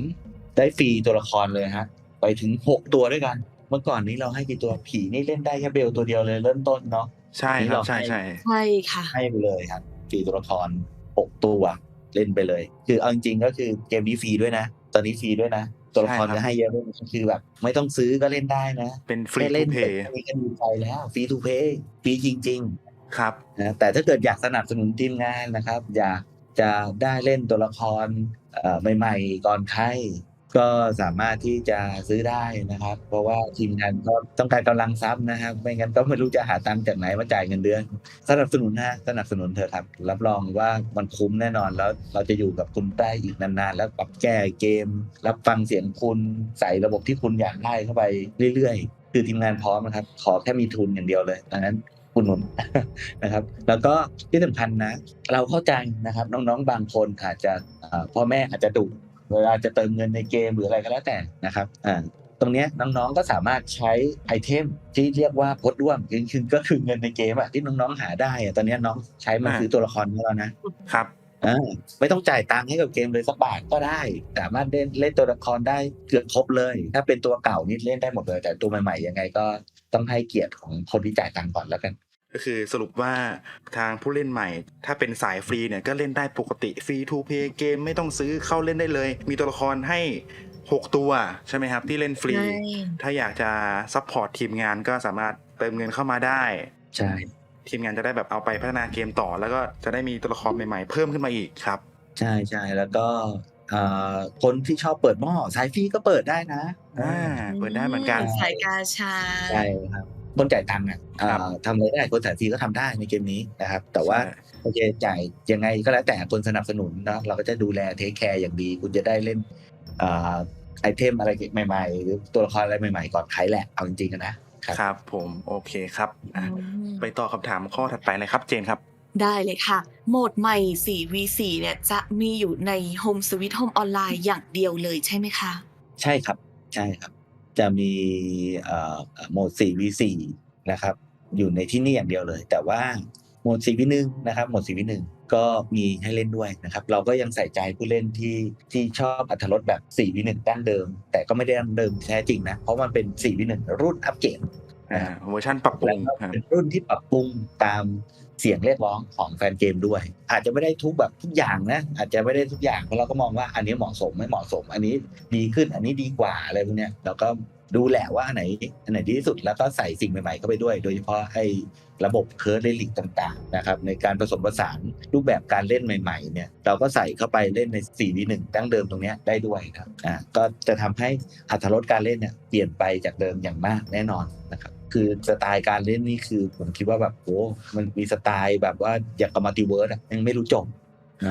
ได้ฟรีตัวละครเลยฮะไปถึง6ตัวด้วยกันเมื่อก่อนนี้เราให้กี่ตัวผีนี่เล่นได้แค่เบลตัวเดียวเลยเริ่มต้นเนาะ ใช่ครับใช่ ใช่ค่ะ ให้ไปเลยครับฟรีตัวละคร6ตัวเล่นไปเลยคือเอาจริงๆก็คือเกมนี้ฟรีด้วยนะตอนนี้ฟรีด้วยนะตัวละครก็ให้เยอะด้วยคือแบบไม่ต้องซื้อก็เล่นได้นะ เป็นฟรี ได้ ทู เล่น เพ แต่ ย์ แค่นี้ก็ดีใจแล้วฟรีทูเพย์ฟรีจริงๆ ครับ นะแต่ถ้าเกิดอยากสนับสนุนทีมงานนะครับอยากจะได้เล่นตัวละครใหม่ๆก่อนใครก็สามารถที่จะซื้อได้นะครับเพราะว่าทีมงานก็ต้องการกำลังทรัพย์นะครับไม่งั้นก็ไม่รู้จะหาตังค์จากไหนมาจ่ายเงินเดือนสนับสนุนสนับสนุนเถอะครับรับรองว่ามันคุ้มแน่นอนแล้วเราจะอยู่กับคุณได้อีกนานๆแล้วปรับแก้เกมรับฟังเสียงคุณใส่ระบบที่คุณอยากได้เข้าไปเรื่อยๆคือทีมงานพร้อมนะครับขอแค่มีทุนอย่างเดียวเลยดังนั้นอุดหนุน นะครับแล้วก็ที่สำคัญนะเราเข้าใจนะครับน้องๆบางคนอาจจะพ่อแม่อาจจะดุเวลาจะเติมเงินในเกมหรืออะไรก็แล้วแต่นะครับตรงเนี้ยน้องๆก็สามารถใช้ไอเทมที่เรียกว่าพดด้วงคือก็คือเงินในเกมที่น้องๆหาได้ตอนนี้น้องใช้มันซื้อตัวละครของเรานะครับไม่ต้องจ่ายตังค์ให้กับเกมเลยสักบาทก็ได้สามารถเล่นตัวละครได้เกือบครบเลยถ้าเป็นตัวเก่านี่เล่นได้หมดเลยแต่ตัวใหม่ๆยังไงก็ต้องให้เกียรติของคนที่จ่ายตังค์ก่อนแล้วกันก็คือสรุปว่าทางผู้เล่นใหม่ถ้าเป็นสายฟรีเนี่ยก็เล่นได้ปกติฟรีทูเพย์เกมไม่ต้องซื้อเข้าเล่นได้เลยมีตัวละครให้6ตัวใช่ไหมครับที่เล่นฟรีถ้าอยากจะซัพพอร์ตทีมงานก็สามารถเติมเงินเข้ามาได้ใช่ทีมงานจะได้แบบเอาไปพัฒนาเกมต่อแล้วก็จะได้มีตัวละครใหม่ๆเพิ่มขึ้นมาอีกครับใช่ๆแล้วก็คนที่ชอบเปิดหม้อสายฟรีก็เปิดได้นะเปิดได้เหมือนกันสายกาชาใช่ครับคนจ่ายตังค์ทำอะไรได้คนสายฟรีก็ทำได้ในเกมนี้นะครับแต่ว่าโอเคจ่ายยังไงก็แล้วแต่คนสนับสนุนนะเราก็จะดูแลเทคแคร์อย่างดีคุณจะได้เล่นไอเทมอะไรใหม่ๆหรือตัวละครอะไรใหม่ๆก่อนใครแหละเอาจริงๆนะครับผมโอเคครับไปต่อคำถามข้อถัดไปเลยครับเจนครับได้เลยค่ะโหมดใหม่ 4v4 เนี่ยจะมีอยู่ใน Home Sweet Home Online อย่างเดียวเลยใช่ไหมคะใช่ครับจะมีโหมด 4v4 นะครับอยู่ในที่นี่อย่างเดียวเลยแต่ว่าโหมด 4v1 นะครับโหมด 4v1 ก็มีให้เล่นด้วยนะครับเราก็ยังใส่ใจผู้เล่นที่ชอบอรรถรสแบบ 4v1 ดั้งเดิมแต่ก็ไม่ได้ดั้งเดิมแท้จริงนะเพราะมันเป็น 4v1 รุ่นอัปเกรดเวอร์ชันปรับปรุงเป็นรุ่นที่ปรับปรุงตาม เสียงเรียกร้องของแฟนเกมด้วยอาจจะไม่ได้ทุกแบบทุกอย่างนะอาจจะไม่ได้ทุกอย่างเพราะเราก็มองว่าอันนี้เหมาะสมไม่เหมาะสมอันนี้ดีขึ้นอันนี้ดีกว่าอะไรพวกเนี้ยเราก็ดูแหละว่าอันไหนดีที่สุดแล้วก็ใส่สิ่งใหม่ๆเข้าไปด้วยโดยเฉพาะไอ้ระบบเคิร์ดเรลิกต่างๆนะครับในการผสมผสานรูปแบบการเล่นใหม่ๆเนี่ยเราก็ใส่เข้าไปเล่นใน 4v1 ดั้งเดิมตรงเนี้ยได้ด้วยครับก็จะทำให้อรรถรสการเล่นเนี่ยเปลี่ยนไปจากเดิมอย่างมากแน่นอนนะครับคือสไตล์การเล่นนี่คือผมคิดว่าแบบโอ้มันมีสไตล์แบบว่าอย่างกับมัลติเวิร์สยังไม่รู้จบ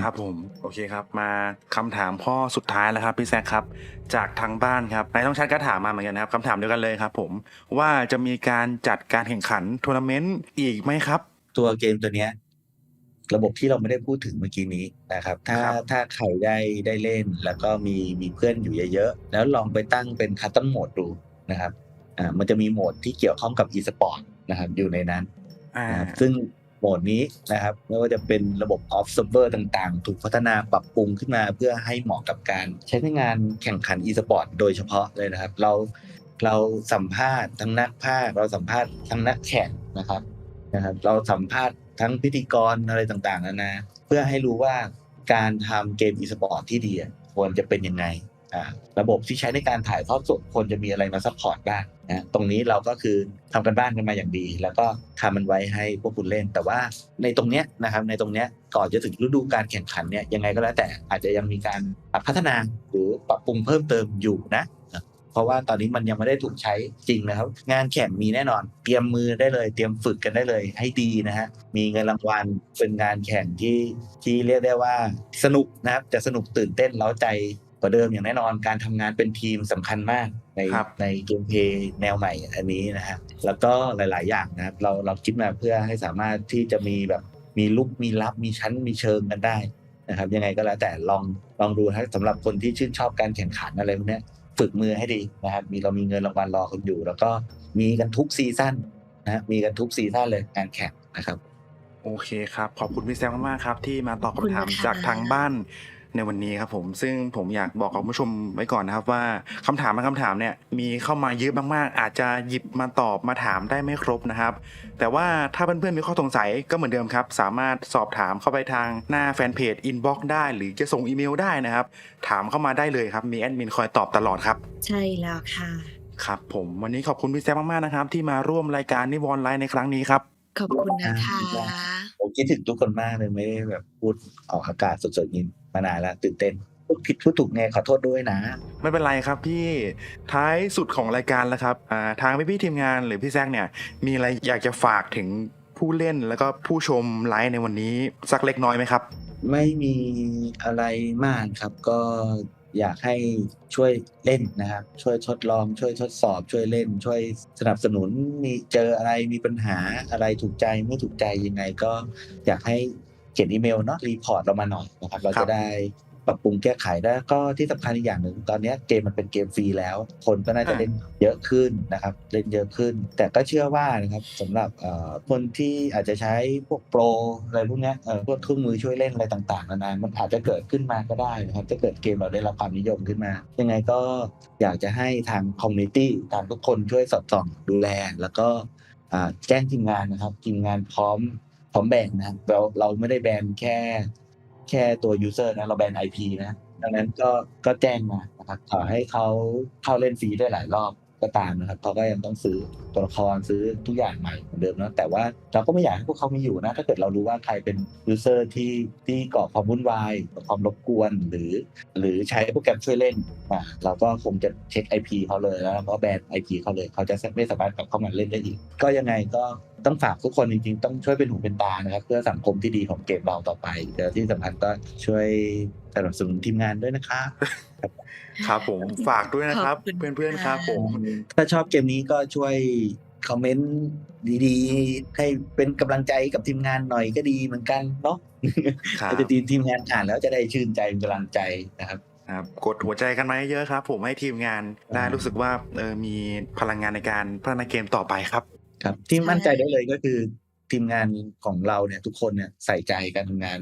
ครับผมโอเคครับมาคำถามข้อสุดท้ายแล้วครับพี่แซคครับจากทางบ้านครับนายต้องชัดก็ถามมาเหมือนกันนะครับคำถามเดียวกันเลยครับผมว่าจะมีการจัดการแข่งขันทัวร์นาเมนต์อีกไหมครับตัวเกมตัวเนี้ยระบบที่เราไม่ได้พูดถึงเมื่อกี้นี้นะครับถ้าใครได้เล่นแล้วก็มีเพื่อนอยู่เยอะๆแล้วลองไปตั้งเป็นคัสตอมโหมดดูนะครับมันจะมีโหมดที่เกี่ยวข้องกับ e-sport นะครับอยู่ในนั้นนะครับซึ่งโหมดนี้นะครับไม่ว่าจะเป็นระบบ observer ต่างๆถูกพัฒนาปรับปรุงขึ้นมาเพื่อให้เหมาะกับการใช้ในงานแข่งขัน e-sport โดยเฉพาะเลยนะครับเราสัมภาษณ์ทั้งนักพากย์เราสัมภาษณ์ทั้งนักแข่งนะครับเราสัมภาษณ์ทั้งพิธีกรอะไรต่างๆนานาเพื่อให้รู้ว่าการทำเกม e-sport ที่ดีควรจะเป็นยังไงระบบที่ใช้ในการถ่ายทอดสดควรจะมีอะไรมาซัพพอร์ตบ้างนะตรงนี้เราก็คือทำกันบ้านกันมาอย่างดีแล้วก็ทำมันไว้ให้พวกคุณเล่นแต่ว่าในตรงเนี้ยนะครับในตรงเนี้ยก่อนจะถึงฤดูการแข่งขันเนี่ยยังไงก็แล้วแต่อาจจะยังมีการพัฒนาหรือปรับปรุงเพิ่มเติมอยู่นะเพราะว่าตอนนี้มันยังไม่ได้ถูกใช้จริงนะครับงานแข่งมีแน่นอนเตรียมมือได้เลยเตรียมฝึกกันได้เลยให้ดีนะฮะมีเงินรางวัลเป็นงานแข่งที่เรียกได้ว่าสนุกนะครับจะสนุกตื่นเต้นเร้าใจกว่าเดิมอย่างแน่นอนการทำงานเป็นทีมสำคัญมากในเกมเพลย์แนวใหม่อันนี้นะฮะแล้วก็หลายๆอย่างนะครับเราคิดมาเพื่อให้สามารถที่จะมีแบบมีลุกมีลับมีชั้นมีเชิงกันได้นะครับยังไงก็แล้วแต่ลองดูนะสำหรับคนที่ชื่นชอบการแข่งขันอะไรพวกนี้ฝึกมือให้ดีนะครับเรามีเงินรางวัลรอคุณอยู่แล้วก็มีกันทุกซีซั่นนะมีกันทุกซีซั่นเลยงานแข่งนะครับโอเคครับขอบคุณพี่แซคมากๆครับที่มาตอบคำถามจากทางบ้านในวันนี้ครับผมซึ่งผมอยากบอกกับผู้ชมไว้ก่อนนะครับว่าคำถามบางคำถามเนี่ยมีเข้ามาเยอะมากๆอาจจะหยิบมาตอบมาถามได้ไม่ครบนะครับแต่ว่าถ้าเพื่อนๆมีข้อสงสัยก็เหมือนเดิมครับสามารถสอบถามเข้าไปทางหน้าแฟนเพจอินบ็อกซ์ได้หรือจะส่งอีเมลได้นะครับถามเข้ามาได้เลยครับมีแอดมินคอยตอบตลอดครับใช่แล้วค่ะครับผมวันนี้ขอบคุณพี่แซคมากๆนะครับที่มาร่วมรายการนิวรณ์ไลฟ์ในครั้งนี้ครับขอบคุณนะคะผมคิดถึงทุกคนมากเลยไม่ได้แบบพูดออกอากาศสดๆนี้มานานแล้วตื่นเต้นพูดผิดพูดถูกไงขอโทษด้วยนะไม่เป็นไรครับพี่ท้ายสุดของรายการแล้วครับทางพี่ทีมงานหรือพี่แซคเนี่ยมีอะไรอยากจะฝากถึงผู้เล่นแล้วก็ผู้ชมไลฟ์ในวันนี้สักเล็กน้อยไหมครับไม่มีอะไรมากครับก็อยากให้ช่วยเล่นนะครับช่วยทดลองช่วยทดสอบช่วยเล่นช่วยสนับสนุนมีเจออะไรมีปัญหาอะไรถูกใจไม่ถูกใจยังไงก็อยากให้เขียนอีเมลเนาะรีพอร์ตเรามาหน่อยนะครับเราจะได้ปรับปรุงแก้ไขแล้วก็ที่สำคัญอีกอย่างหนึ่งตอนนี้เกมมันเป็นเกมฟรีแล้วคนก็น่าจะเล่นเยอะขึ้นนะครับเล่นเยอะขึ้นแต่ก็เชื่อว่านะครับสำหรับคนที่อาจจะใช้พวกโปรอะไรพวกนี้พวกเครื่องมือช่วยเล่นอะไรต่างๆนานามันอาจจะเกิดขึ้นมาก็ได้นะครับถ้าเกิดเกมเราได้รับความนิยมขึ้นมายังไงก็อยากจะให้ทางคอมมูนิตี้ทางทุกคนช่วยสอดส่องดูแลแล้วก็แจ้งทีมงานนะครับทีมงานพร้อมแบนนะครับเราไม่ได้แบนแค่ตัว user นะเราแบน IP นะดังนั้นก็แจ้งมานะครับขอให้เขาเข้าเล่นฟรีได้หลายรอบก็ตามนะครับเขาก็ยังต้องซื้อตัวละครซื้อทุกอย่างใหม่เหมือนเดิมนะแต่ว่าเราก็ไม่อยากให้พวกเขามีอยู่นะถ้าเกิดเรารู้ว่าใครเป็น user ที่ก่อความวุ่นวายก่อความรบกวนหรือใช้โปรแกรมช่วยเล่นเราก็คงจะเช็ค IP เขาเลยแล้วก็แบน IP เขาเลยเขาจะไม่สามารถกลับเข้ามาเล่นได้อีกก็ยังไงก็ต้องฝากทุกคนจริงๆต้องช่วยเป็นหูเป็นตานะครับเพื่อสังคมที่ดีของเกมเราต่อไปแล้วที่สำคัญก็ช่วยสนับสนุนทีมงานด้วยนะครับครับผมฝากด้วยนะครับเพื่อนๆครับผมถ้าชอบเกมนี้ก็ช่วยคอมเมนต์ดีๆให้เป็นกำลังใจกับทีมงานหน่อยก็ดีเหมือนกันเนาะจะทีมงานอ่านแล้วจะได้ชื่นใจเป็นกำลังใจนะครับกดหัวใจกันมาเยอะครับผมให้ทีมงานได้รู้สึกว่ามีพลังงานในการพัฒนาเกมต่อไปครับครับที่มั่นใจได้เลยก็คือทีมงานของเราเนี่ยทุกคนเนี่ยใส่ใจการทำงาน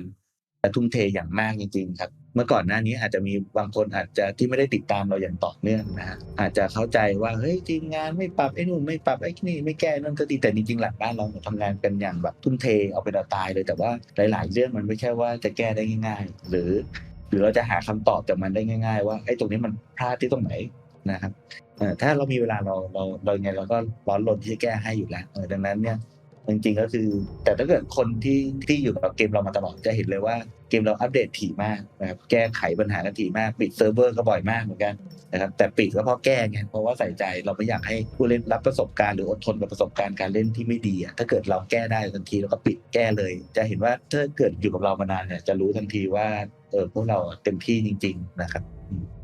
และทุ่มเทอย่างมากจริงๆครับ เมื่อก่อนหน้านี้อาจจะมีบางคนอาจจะที่ไม่ได้ติดตามเราอย่างต่อเนื่องนะฮะอาจจะเข้าใจว่าเฮ้ยทีมงานไม่ปรับไอ้นู่นไม่ปรับไอ้นี่ไม่แก้นั่นก็ดีแต่จริงๆหลังบ้านเราทำงานกันอย่างแบบทุ่มเทเอาเป็นเอาตายเลยแต่ว่าหลายๆเรื่องมันไม่ใช่ว่าจะแก้ได้ง่ายๆหรือเราจะหาคำตอบจากมันได้ง่ายๆว่าไอ้ตรงนี้มันพลาดที่ตรงไหนนะครับถ้าเรามีเวลาเรายังไงเราก็ร้อนรนที่จะแก้ให้อยู่แล้วดังนั้นเนี่ยจริงๆก็คือแต่ถ้าเกิดคนที่อยู่กับเกมเรามาตลอดจะเห็นเลยว่าเกมเราอัปเดตถี่มากนะครับแก้ไขปัญหากันถี่มากปิดเซิร์ฟเวอร์ก็บ่อยมากเหมือนกันนะครับแต่ปิดก็เพราะแก้ไงเพราะว่าใส่ใจเราไม่อยากให้ผู้เล่นรับประสบการณ์หรืออดทนกับประสบการณ์การเล่นที่ไม่ดีถ้าเกิดเราแก้ได้ทันทีเราก็ปิดแก้เลยจะเห็นว่าถ้าเกิดอยู่กับเรามานานเนี่ยจะรู้ทันทีว่าพวกเราเต็มที่จริงๆนะครับ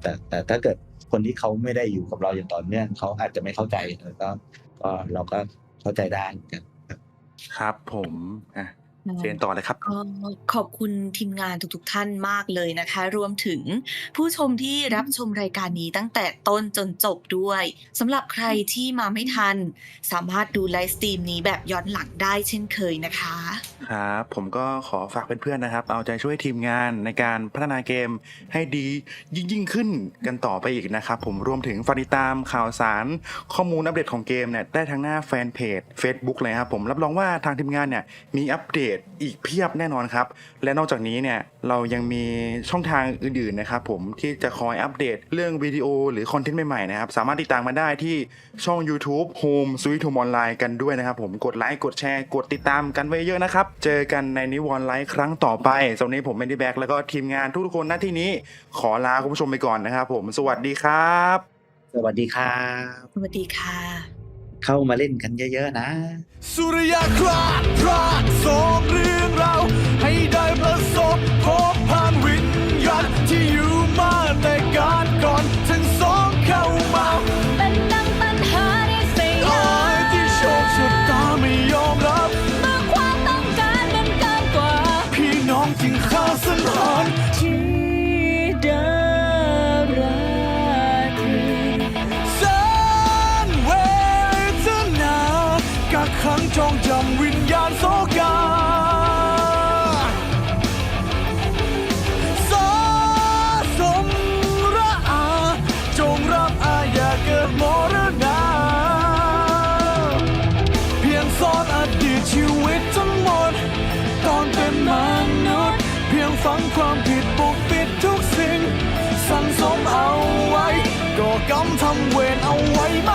แต่ถ้าเกิดคนที่เขาไม่ได้อยู่กับเราอย่างต่อเนื่องเขาอาจจะไม่เข้าใจแล้วก็เราก็เข้าใจได้เหมือนกัน ครับผมเชิญต่อเลยครับ ก็ขอบคุณทีมงานทุกๆท่านมากเลยนะคะ รวมถึงผู้ชมที่รับชมรายการนี้ตั้งแต่ต้นจนจบด้วยสำหรับใครที่มาไม่ทัน สามารถดูไลฟ์สตรีมนี้แบบย้อนหลังได้เช่นเคยนะคะ ครับผมก็ขอฝากเพื่อนๆนะครับเอาใจช่วยทีมงานในการพัฒนาเกมให้ดียิ่งขึ้นกันต่อไปอีกนะครับผมรวมถึงฝากติดตามข่าวสารข้อมูลอัปเดตของเกมเนี่ยได้ทั้งหน้าแฟนเพจ Facebook เลยครับผมรับรองว่าทางทีมงานเนี่ยมีอัปเดตอีกเพียบแน่นอนครับและนอกจากนี้เนี่ยเรายังมีช่องทางอื่นๆนะครับผมที่จะคอยอัปเดตเรื่องวิดีโอหรือคอนเทนต์ใหม่ๆนะครับสามารถติดตามมาได้ที่ช่อง YouTube Home Sweet Home Online กันด้วยนะครับผมกดไลค์กดแชร์กดติดตามกันไว้เยอะนะครับเจอกันในนิวอนไลฟ์ครั้งต่อไปสำหรับนี้ผมเมนดี้แบ็กแล้วก็ทีมงานทุกๆคนณที่นี้ขอลาคุณผู้ชมไปก่อนนะครับผมสวัสดีครับ สวัสดีครับ สวัสดีค่ะ เข้ามาเล่นกันเยอะๆนะ สุริยคราสพระสองเรื่องเราวให้ได้ประสบพบผ่านวิญญาณที่อยู่มาแต่การก่อนทั้งสองเข้ามา เป็นดังปัญหาในสยา อ้ายที่โชคชะตาไม่ยอมรับ เมื่อความต้องการมันเกินกว่า พี่น้องจึงฆ่าสังหาร ที่ดาราตรี แสนเวทนากักขังจองจำวิญญาณโศกาสะสมระอาจงรับอาอย่าเกิดมรณาเพียงซ่อนอดีตชีวิตทั้งหมดตอนเป็นมนุษย์เพียงฝังความผิดปกปิดทุกสิ่งสั่งสมเอาไว้ก่อกรรมทำเวรเอาไว้ม